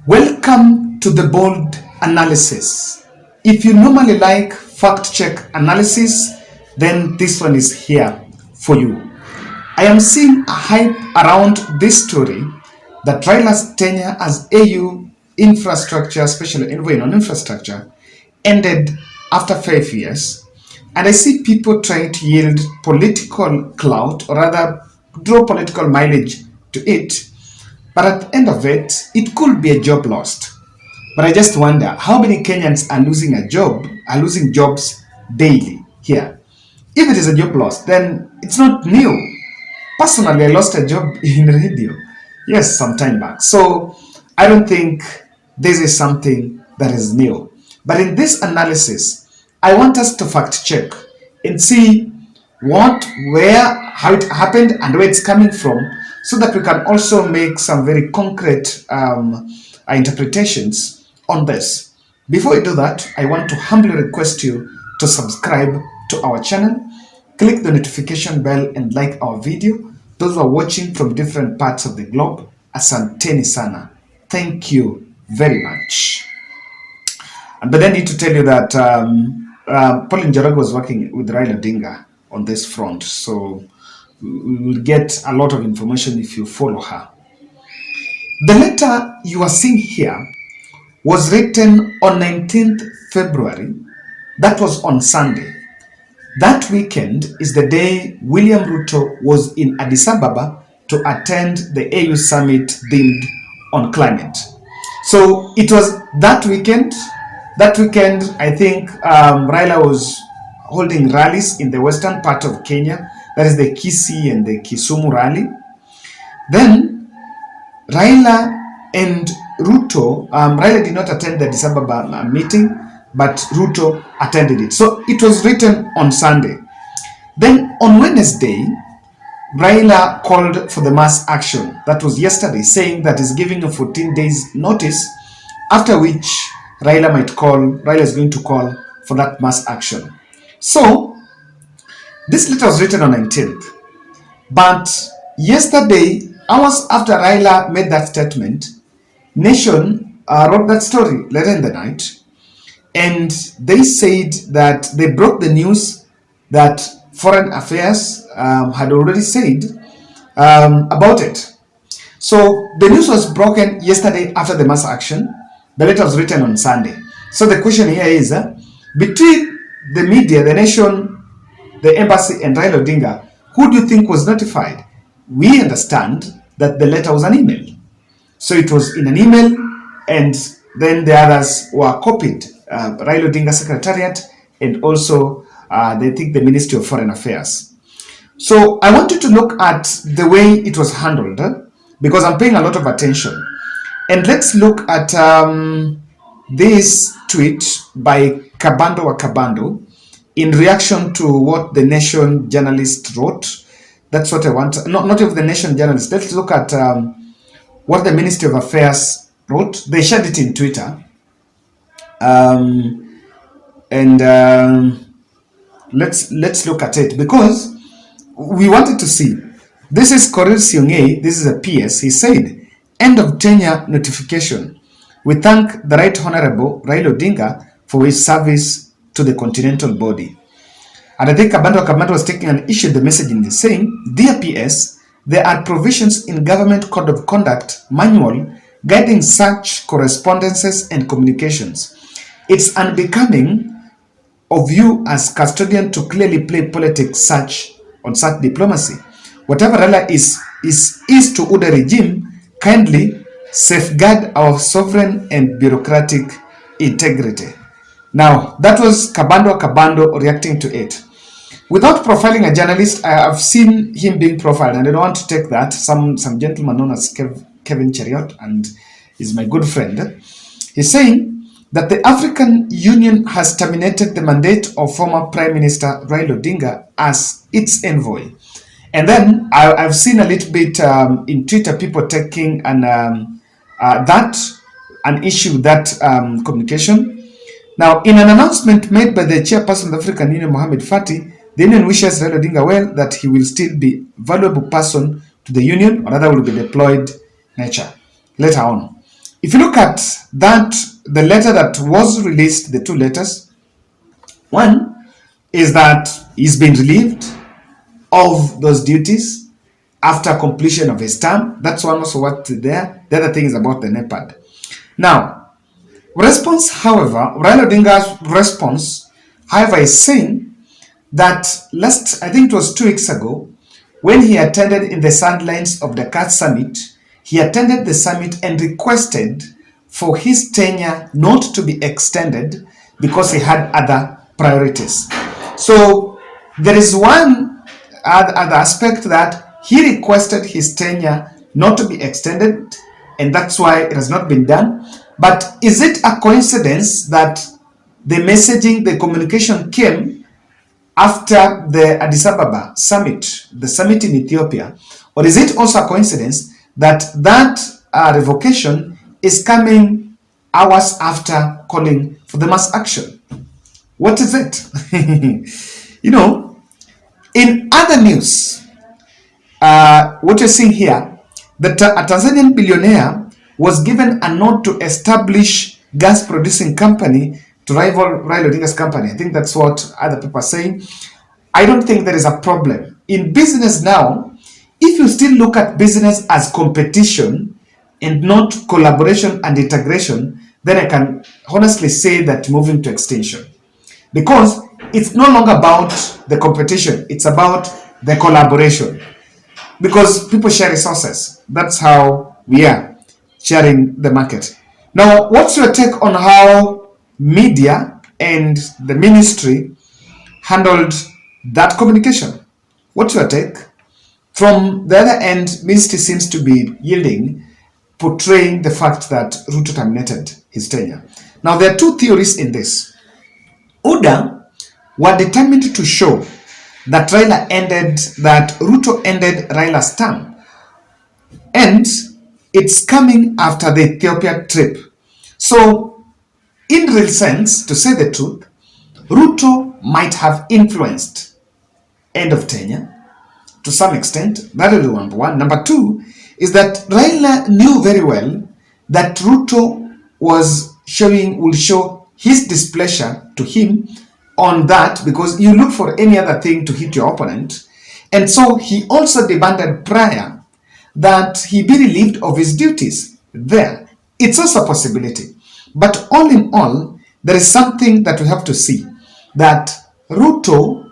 Welcome to the bold analysis. If you normally like fact check analysis, then this one is here for you. I am seeing a hype around this story that Raila's tenure as AU infrastructure, especially Envoy on infrastructure, ended after 5 years. And I see people trying to yield political clout, or rather draw political mileage to it. But at the end of it, it could be a job lost. But I just wonder how many Kenyans are losing a job, are losing jobs daily here. If it is a job loss, then it's not new. Personally, I lost a job in radio, yes, some time back. So I don't think this is something that is new. But in this analysis, I want us to fact check and see what, where, how it happened and where it's coming from, so that we can also make some very concrete interpretations on this. Before we do that, I want to humbly request you to subscribe to our channel, click the notification bell and like our video. Those who are watching from different parts of the globe, asanteni sana. Thank you very much. But I need to tell you that Pauline Njoroge was working with Raila Odinga on this front, so we will get a lot of information if you follow her. The letter you are seeing here was written on 19th February. That was on Sunday. That weekend is the day William RUTO was in Addis Ababa to attend the AU summit themed on climate. So it was that weekend. That weekend, I think Raila was holding rallies in the western part of Kenya. That is the Kisii and the Kisumu rally. Then Raila and RUTO, Raila did not attend the Addis Ababa meeting, but RUTO attended it. So it was written on Sunday. Then on Wednesday, Raila called for the mass action. That was yesterday, saying that he's giving a 14 days notice, after which Raila is going to call for that mass action. So this letter was written on 19th. But yesterday, hours after Raila made that statement, Nation wrote that story later in the night. And they said that they broke the news that Foreign Affairs had already said about it. So the news was broken yesterday after the mass action. The letter was written on Sunday. So the question here is, between the media, the Nation, the embassy, and Raila Odinga, who do you think was notified? We understand that the letter was an email. So it was in an email, and then the others were copied. Raila Odinga Secretariat, and also they think the Ministry of Foreign Affairs. So I want you to look at the way it was handled, because I'm paying a lot of attention. And let's look at this tweet by Kabando wa Kabando in reaction to what the Nation journalist wrote. That's what I want. Not of the Nation journalist. Let's look at what the Ministry of Affairs wrote. They shared it in Twitter. Let's look at it, because we wanted to see. This is Korir Siongei. This is a PS. He said, "End of tenure notification. We thank the Right Honorable Raila Odinga for his service to the continental body." And I think Kabando was taking an issue with the messaging, saying, "Dear PS, there are provisions in Government Code of Conduct manual guiding such correspondences and communications. It's unbecoming of you as custodian to clearly play politics on such diplomacy. Whatever Raila is to UDA regime, kindly safeguard our sovereign and bureaucratic integrity." Now, that was Kabando reacting to it. Without profiling a journalist, I have seen him being profiled, and I don't want to take that. Some gentleman known as Kevin Cheriot, and is my good friend. He's saying that the African Union has terminated the mandate of former Prime Minister Raila Odinga as its envoy. And then I've seen a little bit in Twitter, people taking an issue with that communication. Now, in an announcement made by the chairperson of the African Union, Mohamed Fati, the Union wishes Raila Odinga well, that he will still be a valuable person to the Union, or rather will be deployed later on. If you look at that, the letter that was released, the two letters, one is that he's been relieved of those duties after completion of his term. That's one also what there. The other thing is about the NEPAD. Now, response, however, Raila Odinga's response, however, is saying that I think it was 2 weeks ago, when he attended in the sidelines of the CAT summit, he attended the summit and requested for his tenure not to be extended because he had other priorities. So there is one other aspect that he requested his tenure not to be extended, and that's why it has not been done. But is it a coincidence that the messaging, the communication came after the Addis Ababa summit, the summit in Ethiopia? Or is it also a coincidence that revocation is coming hours after calling for the mass action? What is it? In other news, what you're seeing here, that a Tanzanian billionaire was given a nod to establish gas producing company to rival Raila Odinga's company. I think that's what other people are saying. I don't think there is a problem. In business now, if you still look at business as competition and not collaboration and integration, then I can honestly say that moving to extinction. Because it's no longer about the competition, it's about the collaboration. Because people share resources. That's how we are sharing the market. Now, what's your take on how media and the ministry handled that communication? What's your take? From the other end, ministry seems to be yielding, portraying the fact that RUTO terminated his tenure. Now, there are two theories in this. UDA were determined to show that RUTO ended Raila's term. And it's coming after the Ethiopia trip. So, in real sense, to say the truth, RUTO might have influenced end of tenure to some extent. That is number one. Number two is that Raila knew very well that RUTO will show his displeasure to him on that, because you look for any other thing to hit your opponent. And so he also demanded prior that he be relieved of his duties there. It's also a possibility. But all in all, there is something that we have to see, that RUTO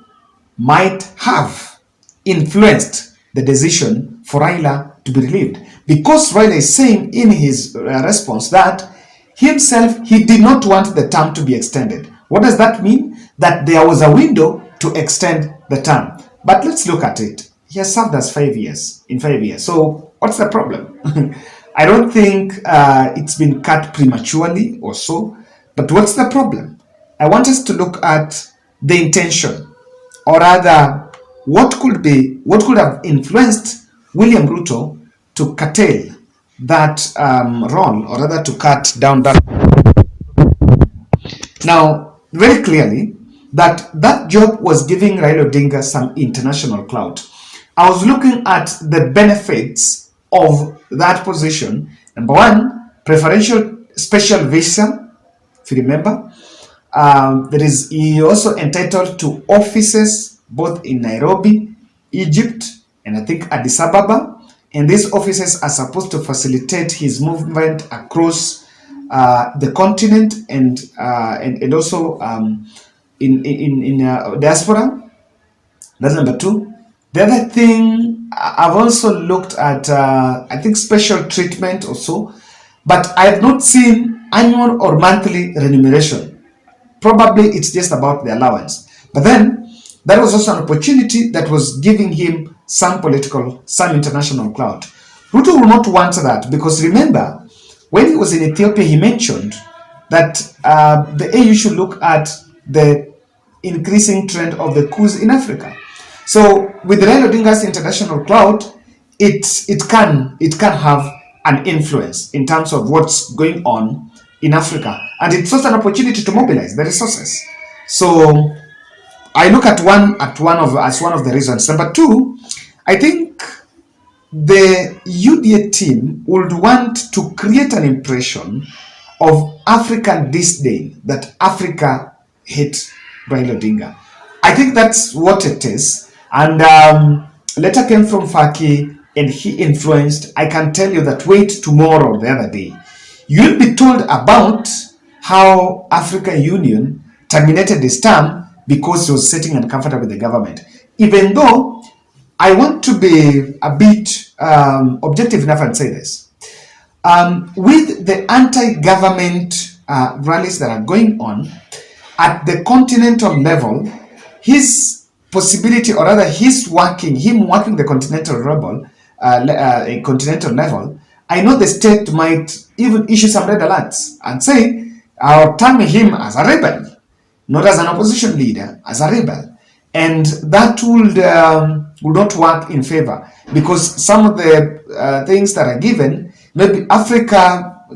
might have influenced the decision for Raila to be relieved. Because Raila is saying in his response that himself, he did not want the term to be extended. What does that mean? That there was a window to extend the term. But let's look at it. He has served us 5 years, in 5 years. So what's the problem? I don't think it's been cut prematurely or so. But what's the problem? I want us to look at the intention, or rather, what could have influenced William Ruto to curtail that role, or rather to cut down that. Now, very clearly, that job was giving Raila Odinga some international clout. I was looking at the benefits of that position. Number one, preferential special visa, if you remember. He also entitled to offices both in Nairobi, Egypt, and I think Addis Ababa. And these offices are supposed to facilitate his movement across the continent and also in diaspora. That's number two. The other thing, I've also looked at, I think, special treatment also, but I have not seen annual or monthly remuneration. Probably it's just about the allowance. But then, that was also an opportunity that was giving him some international clout. Ruto will not want that, because remember, when he was in Ethiopia, he mentioned that the AU should look at the increasing trend of the coups in Africa. So with Raila Odinga's international clout, it can have an influence in terms of what's going on in Africa, and it's also an opportunity to mobilize the resources. So I look at as one of the reasons. Number two, I think the UDA team would want to create an impression of African disdain, that Africa hates Raila Odinga. I think that's what it is. And letter came from Faki and he influenced. I can tell you that wait tomorrow or the other day, you'll be told about how African Union terminated his term because he was sitting uncomfortable with the government. Even though I want to be a bit objective enough and say this. With the anti-government rallies that are going on at the continental level, his possibility, or rather him working the continental level, I know the state might even issue some red alerts and say, I'll term him as a rebel, not as an opposition leader, as a rebel. And that would not work in favor, because some of the things that are given, maybe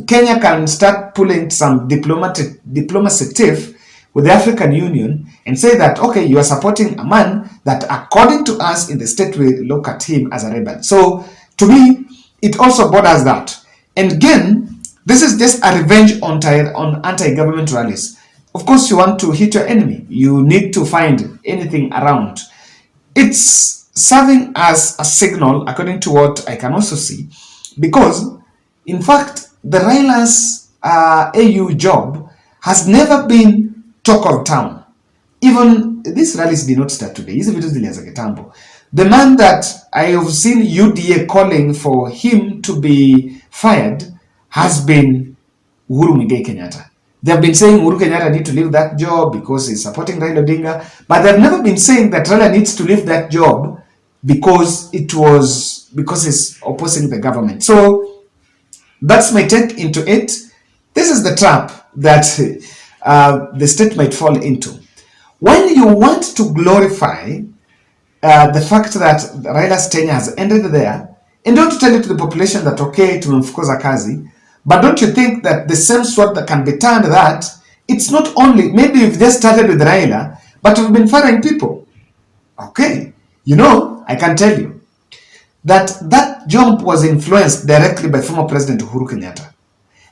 Kenya can start pulling some diplomacy tiff with the African Union and say that, okay, you are supporting a man that according to us in the state we look at him as a rebel. So to me, it also borders that. And again, this is just a revenge on anti-government rallies. Of course, you want to hit your enemy. You need to find anything around. It's serving as a signal, according to what I can also see, because, in fact, the Railas AU job has never been talk of town. Even these rallies did not start today. The man that I have seen UDA calling for him to be fired has been Uhuru Muigai Kenyatta. They have been saying Uhuru Kenyatta needs to leave that job because he's supporting Raila Odinga, but they've never been saying that Raila needs to leave that job because he's opposing the government. So that's my take into it. This is the trap that the state might fall into. When you want to glorify the fact that Raila's tenure has ended there, and don't tell it to the population that, okay, tumemfukuza kazi, but don't you think that the same sword that can be turned, that it's not only, maybe you've just started with Raila, but you've been firing people. Okay, I can tell you that job was influenced directly by former President Uhuru Kenyatta.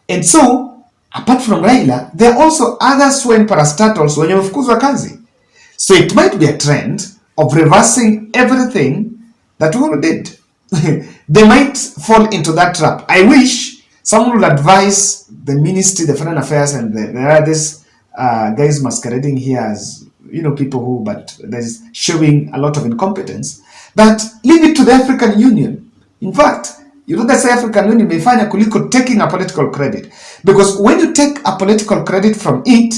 And so, apart from Raila, there are also others who are in parastatals when wamefukuzwa kazi. So it might be a trend of reversing everything that Uhuru did. They might fall into that trap. I wish someone will advise the ministry, the foreign affairs, and there are these guys masquerading here as people who, but there's showing a lot of incompetence, that leave it to the African Union. In fact, that's the African Union may find a kuliko taking a political credit, because when you take a political credit from it,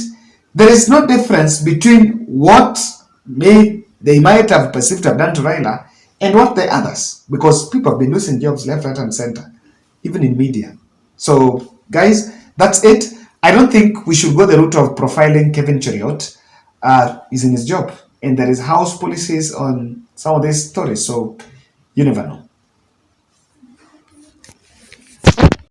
there is no difference between what they might have perceived to have done to Raila and what the others, because people have been losing jobs left, right, and center, even in media. So, guys, that's it. I don't think we should go the route of profiling Kevin Cheriot. He's in his job, and there is house policies on some of these stories, so you never know.